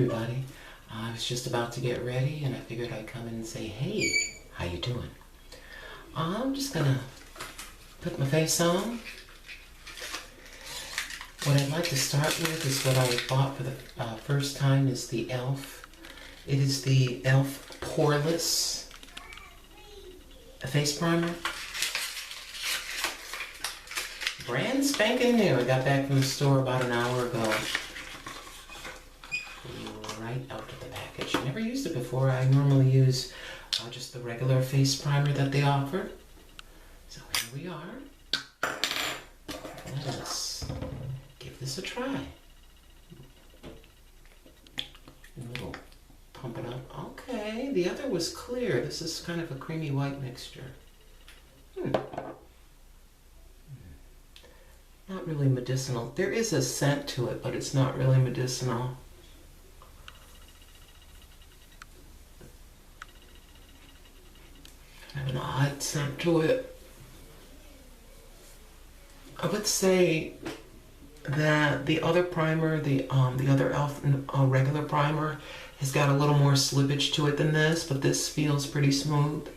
everybody. I was just about to get ready and I figured I'd come in and say, hey, how you doing? I'm just gonna put my face on. What I'd like to start with is what I bought for the first time is the e.l.f. It is the e.l.f. Poreless face primer. Brand spanking new. I got back from the store about an hour ago. Right out of the package. Never used it before. I normally use just the regular face primer that they offer. So here we are. Let us give this a try. A little pump it up. Okay, the other was clear. This is kind of a creamy white mixture. Not really medicinal. There is a scent to it, but it's not really medicinal. I have an odd scent to it. I would say that the other primer, the other e.l.f. Regular primer, has got a little more slippage to it than this, but this feels pretty smooth.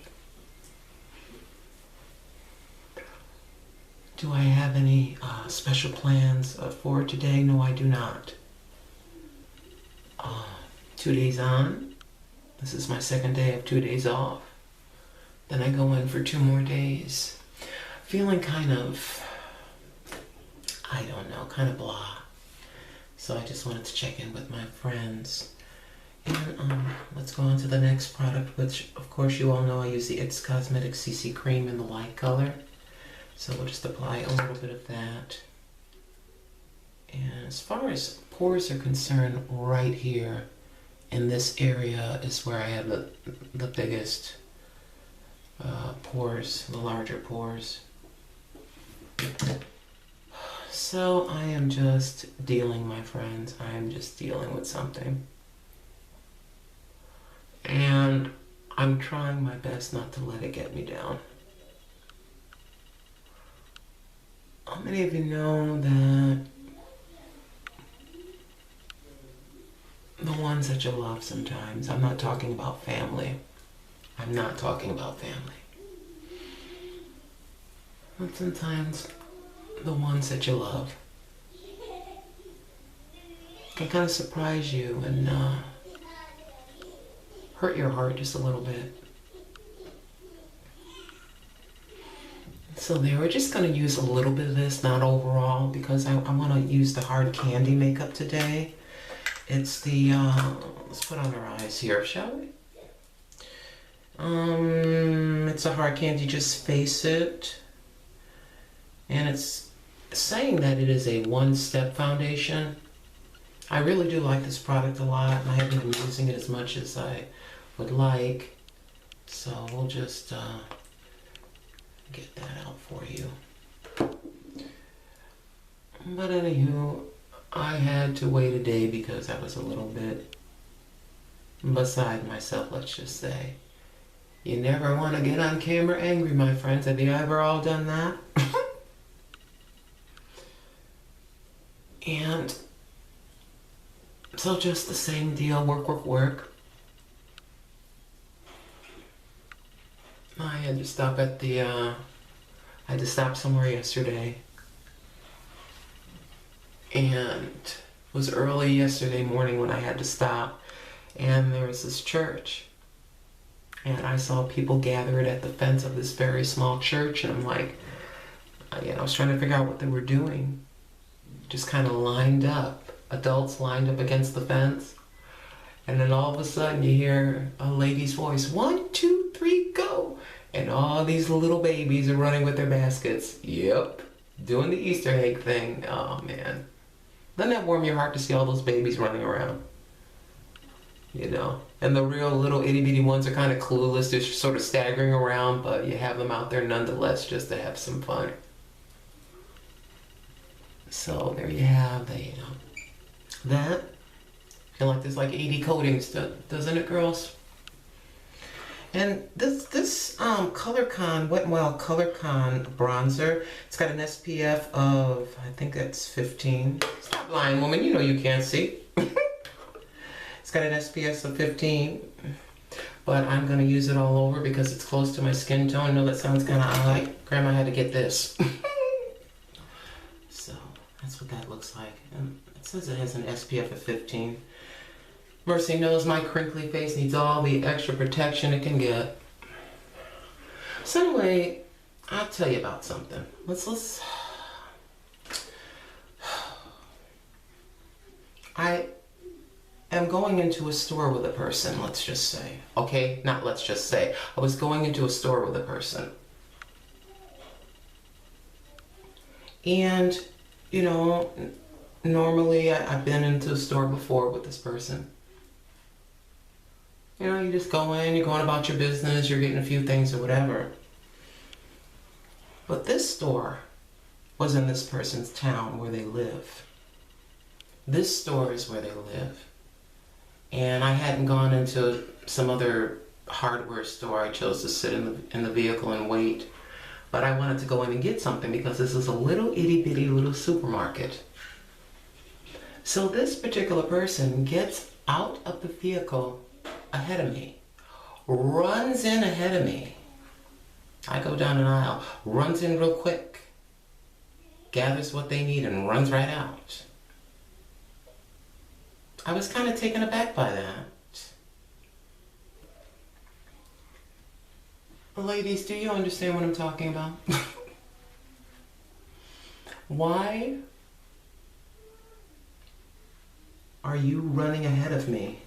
Do I have any special plans for today? No, I do not. 2 days on. This is my second day of 2 days off. Then I go in for 2 more days. Feeling kind of, I don't know, kind of blah. So I just wanted to check in with my friends. And let's go on to the next product, which of course you all know I use the It's Cosmetics CC Cream in the light color. So we'll just apply a little bit of that. And as far as pores are concerned, right here in this area is where I have the biggest pores, the larger pores. So I am just dealing, my friends. I am just dealing with something. And I'm trying my best not to let it get me down. How many of you know that the ones that you love sometimes, I'm not talking about family. I'm not talking about family. But sometimes the ones that you love can kind of surprise you and hurt your heart just a little bit. So there, we're just going to use a little bit of this, not overall, because I want to use the hard candy makeup today. It's the, let's put on our eyes here, shall we? It's a hard candy, just face it. And it's saying that it is a one-step foundation. I really do like this product a lot, and I haven't been using it as much as I would like. So we'll just get that out for you. But anywho, I had to wait a day because I was a little bit beside myself, let's just say. You never want to get on camera angry, my friends. Have you ever all done that? And so just the same deal, work. I had to stop at the, I had to stop somewhere yesterday. And it was early yesterday morning when I had to stop. And there was this church. And I saw people gathered at the fence of this very small church. And I'm like, I was trying to figure out what they were doing. Just kind of lined up, adults lined up against the fence. And then all of a sudden you hear a lady's voice, 1, 2, 3, go. And all these little babies are running with their baskets. Yep, doing the Easter egg thing. Oh man. Doesn't that warm your heart to see all those babies running around? You know, and the real little itty bitty ones are kind of clueless. They're just sort of staggering around, but you have them out there nonetheless just to have some fun. So there you have that. I feel like there's like 80 coatings, doesn't it, girls? And this ColorCon Wet n Wild ColorCon bronzer, it's got an SPF of, I think that's 15. Stop lying, woman, you know you can't see. It's got an SPF of 15, but I'm going to use it all over because it's close to my skin tone. I know that sounds kind of odd. Grandma had to get this. So that's what that looks like. And it says it has an SPF of 15. Mercy knows my crinkly face needs all the extra protection it can get. So anyway, I'll tell you about something. Let's I am going into a store with a person, let's just say. Okay, not let's just say. I was going into a store with a person. And, you know, normally I've been into a store before with this person. You know, you just go in, you're going about your business, you're getting a few things or whatever. But this store was in this person's town where they live. This store is where they live. And I hadn't gone into some other hardware store. I chose to sit in the vehicle and wait. But I wanted to go in and get something because this is a little itty bitty little supermarket. So this particular person gets out of the vehicle ahead of me, runs in ahead of me. I go down an aisle, runs in real quick, gathers what they need and runs right out. I was kind of taken aback by that. Ladies, do you understand what I'm talking about? Why are you running ahead of me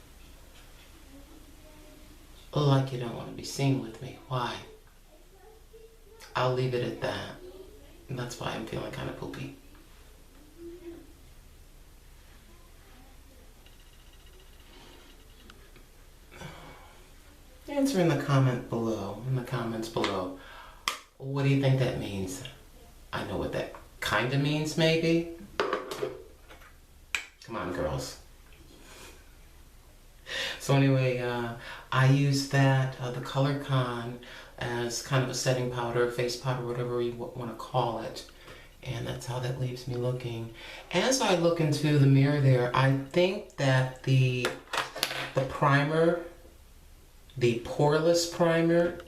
like you don't want to be seen with me? Why? I'll leave it at that. And that's why I'm feeling kind of poopy. Answer in the comments below. What do you think that means? I know what that kind of means, maybe. Come on, girls. So anyway, I use that, the Color Con, as kind of a setting powder, face powder, whatever you want to call it. And that's how that leaves me looking. As I look into the mirror there, I think that the primer, the poreless primer,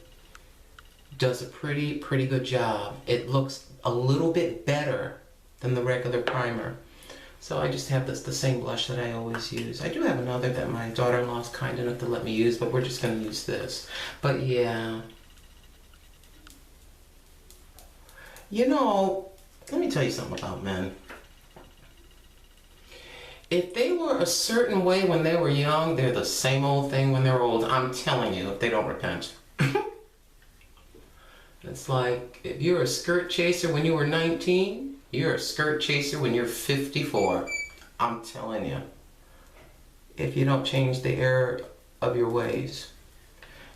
does a pretty good job. It looks a little bit better than the regular primer. So I just have the same blush that I always use. I do have another that my daughter-in-law is kind enough to let me use, but we're just going to use this. But yeah. You know, let me tell you something about men. If they were a certain way when they were young, they're the same old thing when they're old. I'm telling you, if they don't repent. It's like, if you're a skirt chaser when you were 19, you're a skirt chaser when you're 54. I'm telling you. If you don't change the error of your ways.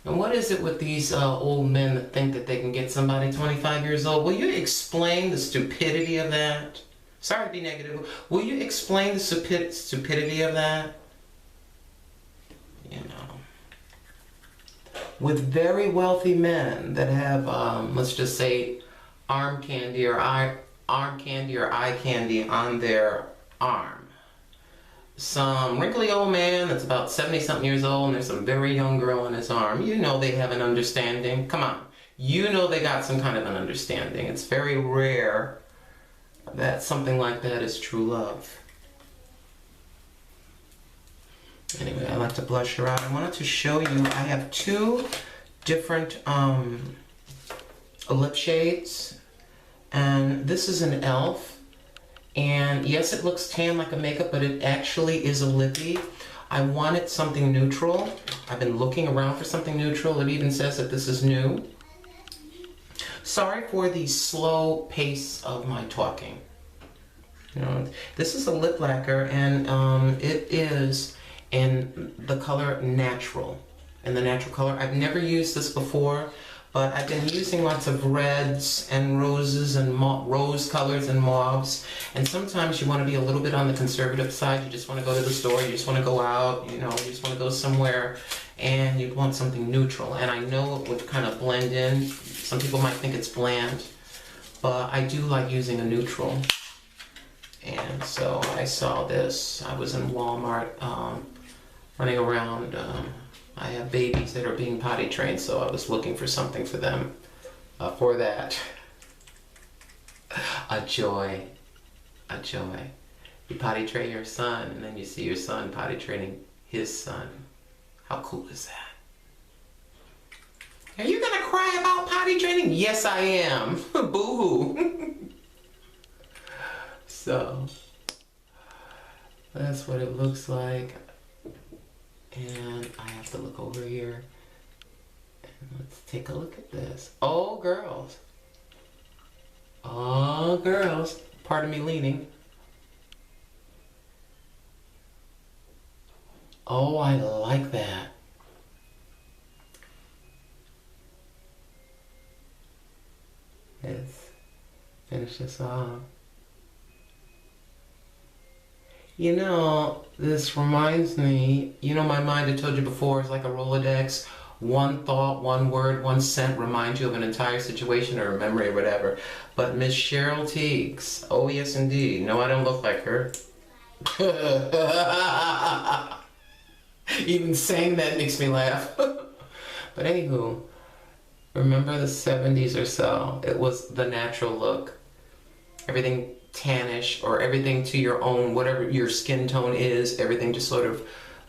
And what is it with these old men that think that they can get somebody 25 years old? Will you explain the stupidity of that? Sorry to be negative. Will you explain the stupidity of that? You know. With very wealthy men that have, let's just say, arm candy or eye candy on their arm. Some wrinkly old man that's about 70-something years old and there's some very young girl on his arm. You know they have an understanding. Come on. You know they got some kind of an understanding. It's very rare that something like that is true love. Anyway, I like to blush her out. I wanted to show you, I have two different lip shades. And this is an e.l.f. And yes, it looks tan like a makeup, but it actually is a Lippie. I wanted something neutral. I've been looking around for something neutral. It even says that this is new. Sorry for the slow pace of my talking. You know, this is a lip lacquer, and it is in the color Natural. In the natural color. I've never used this before, but I've been using lots of reds and roses and rose colors and mauves. And sometimes you want to be a little bit on the conservative side. You just want to go to the store, you just want to go out, you know, you just want to go somewhere, and you want something neutral. And I know it would kind of blend in. Some people might think it's bland, but I do like using a neutral. And so I saw this. I was in Walmart running around. I have babies that are being potty trained, so I was looking for something for them for that. A joy. A joy. You potty train your son, and then you see your son potty training his son. How cool is that? Are you gonna cry about potty training? Yes, I am. Boo-hoo. So, that's what it looks like. And I have to look over here. And let's take a look at this. Oh, girls. Oh, girls. Pardon me leaning. Oh, I like that. Let's finish this off. You know, this reminds me, you know, my mind, I told you before, is like a Rolodex. One thought, one word, one scent reminds you of an entire situation or a memory or whatever. But Miss Cheryl Teagues, oh yes indeed. No, I don't look like her. Even saying that makes me laugh. But anywho, remember the 70s or so, it was the natural look. Everything tannish, or everything to your own, whatever your skin tone is, everything just sort of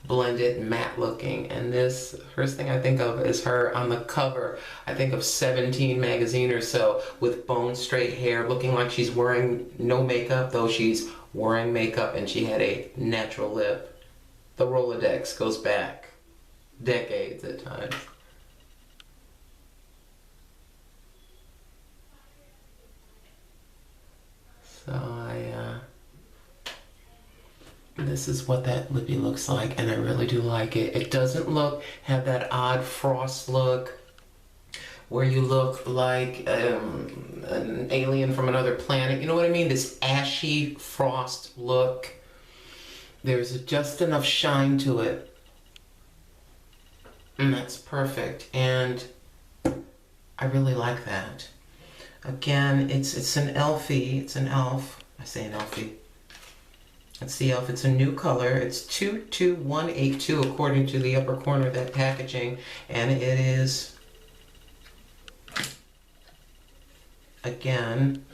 blended, matte looking. And this, first thing I think of is her on the cover, I think of 17 magazine or so, with bone straight hair, looking like she's wearing no makeup, though she's wearing makeup, and she had a natural lip. The Rolodex goes back decades at times. So this is what that Lippie looks like, and I really do like it. It doesn't have that odd frost look where you look like an alien from another planet. You know what I mean? This ashy frost look. There's just enough shine to it. And that's perfect. And I really like that. Again, it's an Elfie. It's an elf. I say an Elfie. It's the elf. It's a new color. It's 22182 according to the upper corner of that packaging. And it is, again,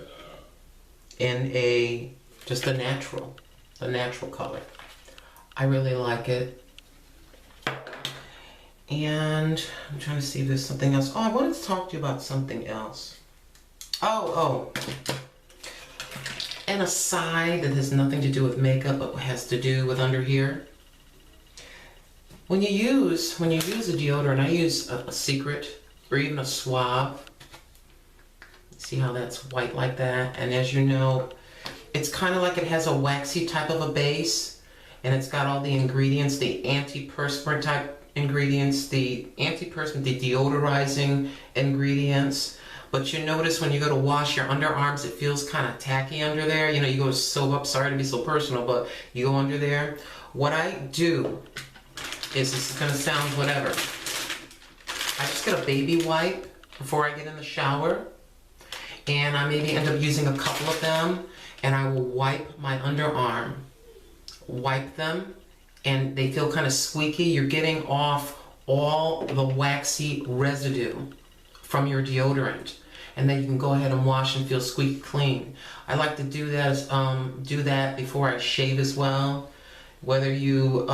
in just a natural color. I really like it. And I'm trying to see if there's something else. Oh, I wanted to talk to you about something else. Oh. An aside that has nothing to do with makeup, but has to do with under here. When you use a deodorant, I use a Secret or even a Suave. See how that's white like that? And as you know, it's kind of like it has a waxy type of a base, and it's got all the ingredients, the antiperspirant type ingredients, the deodorizing ingredients. But you notice when you go to wash your underarms, it feels kind of tacky under there. You know, you go to soap up, sorry to be so personal, but you go under there. What I do is, this is going to sound whatever, I just get a baby wipe before I get in the shower, and I maybe end up using a couple of them, and I will wipe my underarm. Wipe them, and they feel kind of squeaky. You're getting off all the waxy residue from your deodorant, and then you can go ahead and wash and feel squeaky clean. I like to do that before I shave as well. Whether you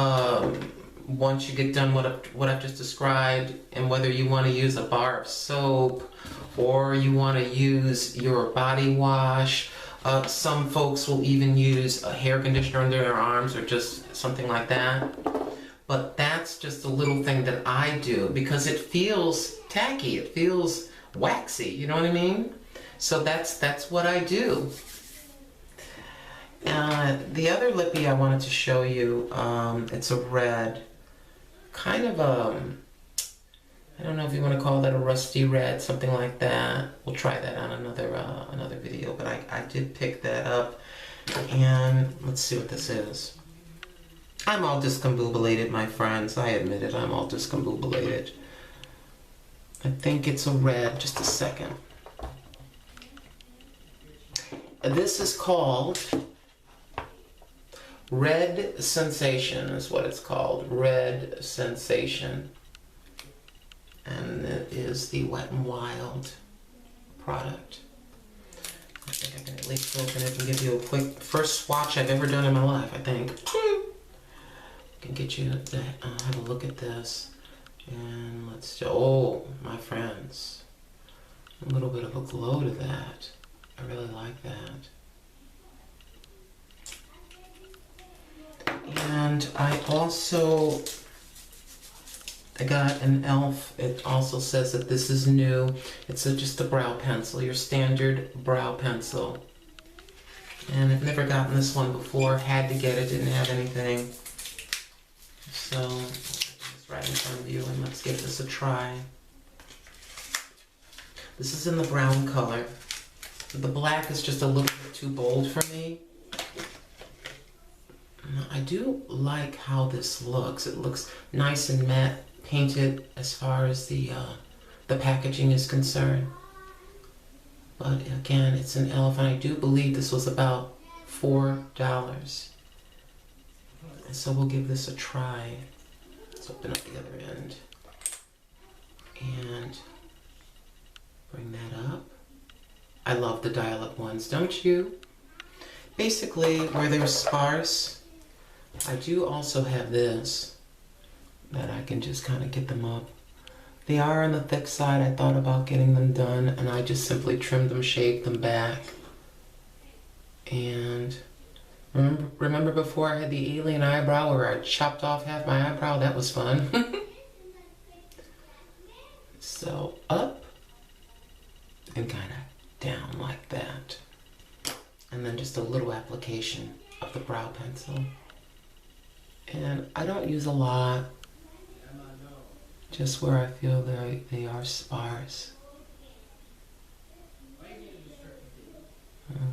once you get done what I've just described, and whether you want to use a bar of soap or you want to use your body wash. Some folks will even use a hair conditioner under their arms or just something like that. But that's just a little thing that I do because it feels tacky, it feels waxy, you know what I mean? So that's what I do. The other Lippie I wanted to show you, it's a red, kind of I don't know if you want to call that a rusty red, something like that. We'll try that on another video, but I did pick that up, and let's see what this is. I'm all discombobulated, my friends. I admit it, I'm all discombobulated. I think it's a red, just a second. This is called Red Sensation is what it's called. Red Sensation. And it is the Wet n Wild product. I think I can at least open it and give you a quick first swatch I've ever done in my life, I think. Can get you to have a look at this. And let's do, oh, my friends. A little bit of a glow to that. I really like that. And I got an e.l.f. It also says that this is new. It's just a brow pencil, your standard brow pencil. And I've never gotten this one before. Had to get it, didn't have anything. So, it's right in front of you, and let's give this a try. This is in the brown color. The black is just a little bit too bold for me. I do like how this looks. It looks nice and matte painted as far as the packaging is concerned. But again, it's an e.l.f. and I do believe this was about $4. And so we'll give this a try. Let's open up the other end. And bring that up. I love the dial-up ones, don't you? Basically, where they're sparse, I do also have this, that I can just kind of get them up. They are on the thick side. I thought about getting them done, and I just simply trimmed them, shaved them back. And remember before I had the alien eyebrow where I chopped off half my eyebrow? That was fun. So up and kind of down like that. And then just a little application of the brow pencil. And I don't use a lot, just where I feel they are sparse.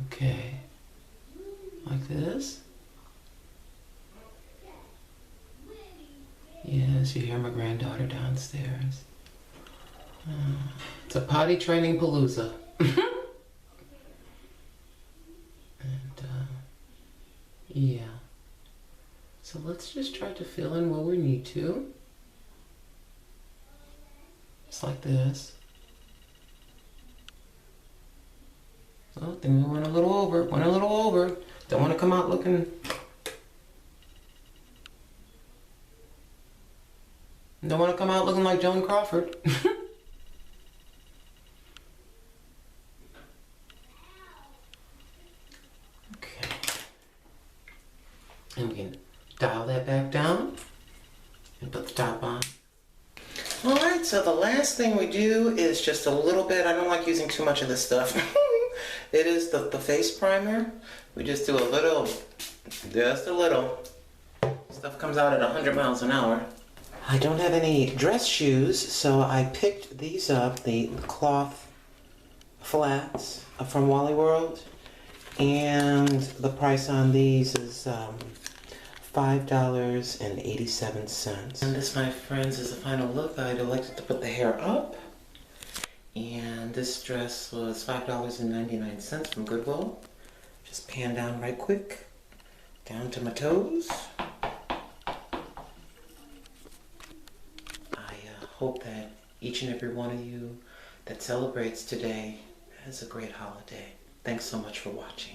Okay, like this. Yes, you hear my granddaughter downstairs. It's a potty training palooza. And yeah. So let's just try to fill in where we need to. Just like this. Oh, then we went a little over. Don't want to come out looking... Don't want to come out looking like Joan Crawford. Okay. And we can dial that back down and put the top on. Alright, so the last thing we do is just a little bit, I don't like using too much of this stuff. It is the face primer. We just do a little, just a little. Stuff comes out at 100 miles an hour. I don't have any dress shoes, so I picked these up, the cloth flats from Wally World. And the price on these is $5.87. And this, my friends, is the final look. I'd elected to put the hair up. And this dress was $5.99 from Goodwill. Just pan down right quick, down to my toes. I hope that each and every one of you that celebrates today has a great holiday. Thanks so much for watching.